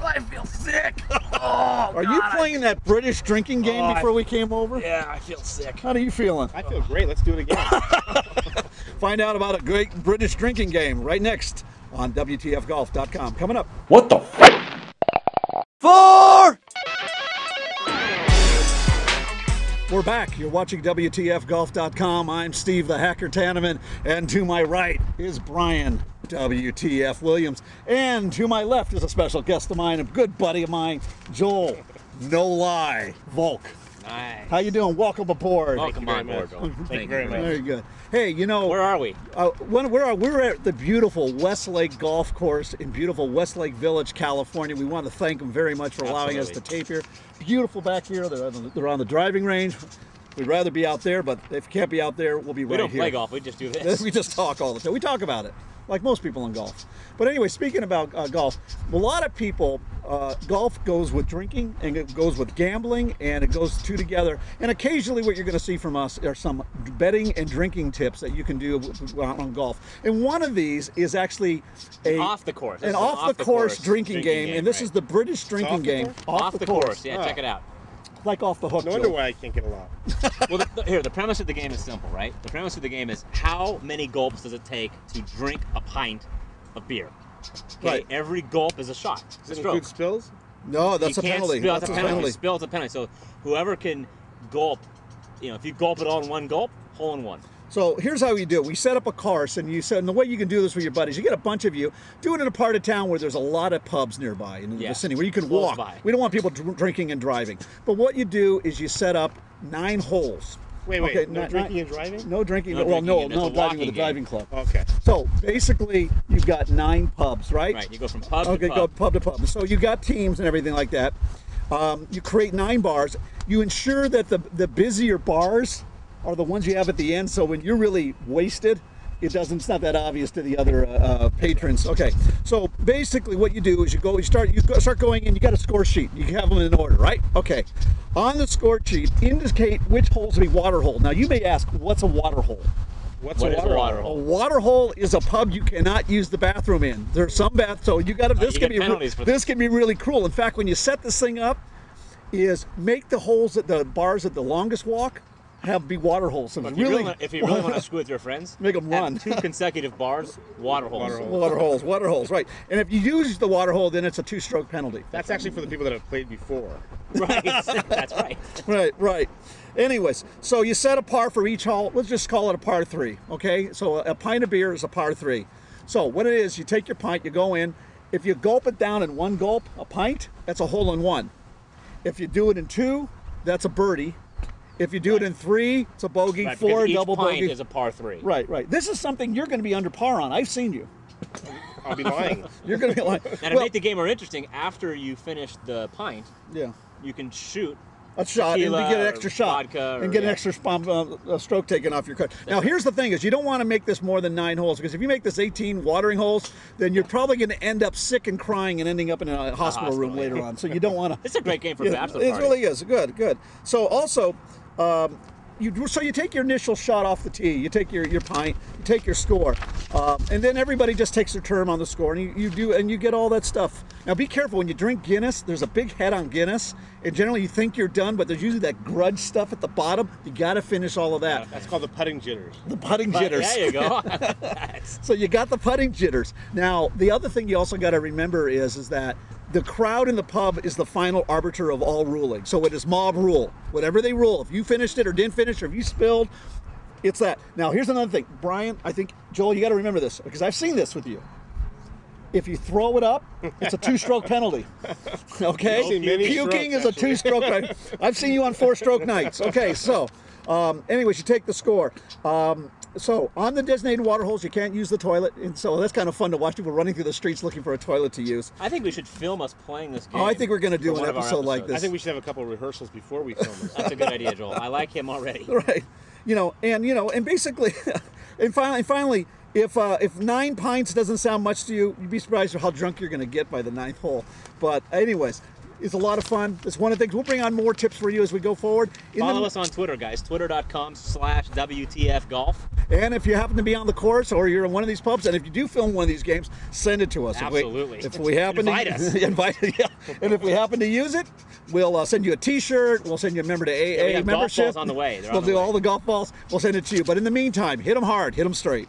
I feel sick. Oh, Are you playing that British drinking game before we came over? Yeah, I feel sick. How are you feeling? I feel great. Let's do it again. Find out about a great British drinking game right next on WTFGolf.com. Coming up. What the For? We're back. You're watching WTFGolf.com. I'm Steve the Hacker Tanneman, and to my right is Brian WTF Williams, and to my left is a special guest of mine, a good buddy of mine, Joel No Lie Volk. Nice. How you doing? Welcome aboard. Welcome on board. Thank you very much. Very good. Hey, you know, Where are we? we're at the beautiful Westlake Golf Course in beautiful Westlake Village, California. We want to thank them very much for allowing us to tape here. Beautiful back here. They're on the driving range. We'd rather be out there, but if you can't be out there, we'll be right here. We don't play golf. We just do this. We just talk all the time. We talk about it, like most people in golf. But anyway, speaking about golf, a lot of people, golf goes with drinking, and it goes with gambling, and it goes two together. And occasionally what you're going to see from us are some betting and drinking tips that you can do on golf. And one of these is actually an off-the-course drinking game. And this is the British drinking game. Off the course. Yeah, check it out. Like off the hook. No wonder why I can't get a lot. Well, the premise of the game is simple, right? The premise of the game is how many gulps does it take to drink a pint of beer? Okay, Right. every gulp is a shot. Does It's a it stroke. include spills? No, that's You a can't penalty. Spill, That's it's a a penalty. penalty. Spill, it's a penalty. So whoever can gulp, if you gulp it all in one gulp, hole in one. So here's how we do it. We set up a course, and the way you can do this with your buddies, you get a bunch of you, do it in a part of town where there's a lot of pubs nearby in the vicinity, where you can Close walk. by. We don't want people drinking and driving. But what you do is you set up 9 holes. Wait. Okay, No drinking and driving? No drinking. No Well, no drinking, it's a driving walking with a game. driving club. Okay. So basically, you've got 9 pubs, right? Right, you go from pub Okay, to go pub. pub to pub. So you got teams and everything like that. You create 9 bars. You ensure that the busier bars are the ones you have at the end. So when you're really wasted, it's not that obvious to the other patrons. Okay. So basically, what you do is you start going in. You got a score sheet. You have them in order, right? Okay. On the score sheet, indicate which holes to be water hole. Now you may ask, what's a water hole? What is a water A hole? water hole is a pub you cannot use the bathroom in. There's some so you got to. This you can get penalties for this can be really cruel. In fact, when you set this thing up, is make the holes at the bars at the longest walk be water holes. So If you really want to screw with your friends, Make 'em have run. 2 consecutive bars, water holes. water holes, right? And if you use the water hole, then it's a 2-stroke penalty. That's actually for the people that have played before. Right, that's right. Right. Anyways, so you set a par for each hole. Let's just call it a par 3, okay? So a pint of beer is a par 3. So what it is, you take your pint, you go in. If you gulp it down in one gulp, a pint, that's a hole in one. If you do it in 2, that's a birdie. If you do it in 3, it's a bogey. Right, 4, each double pint bogey. is a par 3. Right. This is something you're going to be under par on. I've seen you. I'll be lying. You're going to be like, Now to make the game more interesting, after you finish the pint, yeah. you can shoot A shot, and you tequila get an extra or shot, vodka and or- get an yeah. extra stroke taken off your card. Now, here's the thing: is you don't want to make this more than 9 holes, because if you make this 18 watering holes, then you're probably going to end up sick and crying and ending up in a hospital room later on. So you don't want to. It's a great game for a bachelor It party. really is good. So also, you take your initial shot off the tee, you take your pint, you take your score, and then everybody just takes their turn on the score, and you get all that stuff. Now be careful when you drink Guinness. There's a big head on Guinness, and generally you think you're done, but there's usually that grudge stuff at the bottom. You got to finish all of that. That's called the putting jitters. The putting jitters. There you go. So you got the putting jitters. Now the other thing you also got to remember is that the crowd in the pub is the final arbiter of all ruling. So it is mob rule. Whatever they rule, if you finished it or didn't finish, or if you spilled, it's that. Now here's another thing, Brian. I think Joel, you got to remember this, because I've seen this with you. If you throw it up, it's a 2-stroke penalty. Okay? I've seen many Puking strokes, is a 2-stroke penalty. I've seen you on 4-stroke nights. Okay, so anyways, you take the score. So on the designated water holes, you can't use the toilet, and so that's kind of fun to watch people running through the streets looking for a toilet to use. I think we should film us playing this game. Oh, I think we're going to do for an one of our episode like episodes. this. I think we should have a couple of rehearsals before we film it. That's a good idea, Joel. I like him already. Right. And basically, and finally, if 9 pints doesn't sound much to you, you'd be surprised at how drunk you're going to get by the 9th hole. But anyways, it's a lot of fun. It's one of the things. We'll bring on more tips for you as we go forward. Follow us on Twitter, guys. Twitter.com/WTF Golf. And if you happen to be on the course or you're in one of these pubs, and if you do film one of these games, send it to us. Absolutely. If we happen Invite to us. yeah. And if we happen to use it, we'll send you a T-shirt. We'll send you a member to AA we have golf membership. balls on the way. They're We'll on the do way. all the golf balls. We'll send it to you. But in the meantime, hit them hard, hit them straight.